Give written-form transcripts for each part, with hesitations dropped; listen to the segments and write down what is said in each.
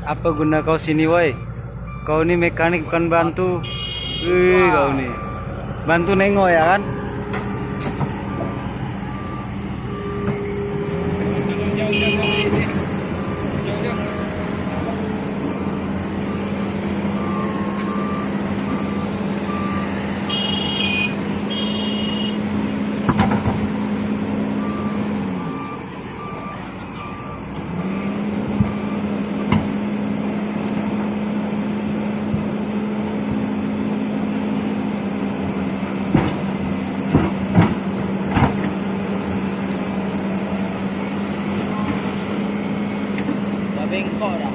Apa guna kau sini, woi? Kau ini mekanik bukan bantu. Wih, kau nih. Bantu nengok ya kan? Bengkok dah.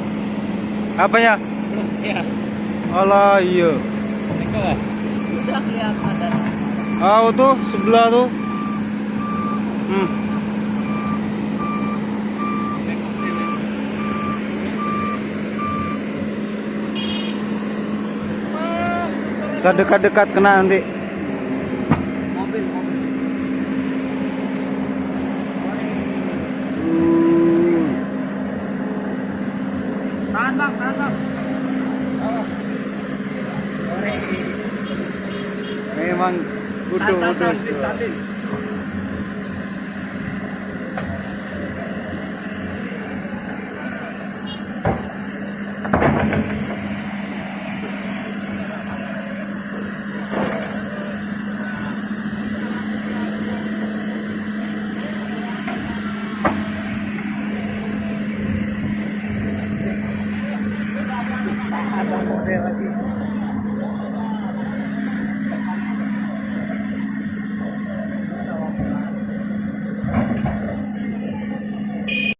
Apanya? Ya. Alah, iya. Bengkok kan? Udah kelihatan dah. Ah, tuh sebelah tuh. Bisa dekat-dekat kena nanti. Mobil. Tahan bang. Memang udah. Tahan. Ada model lagi.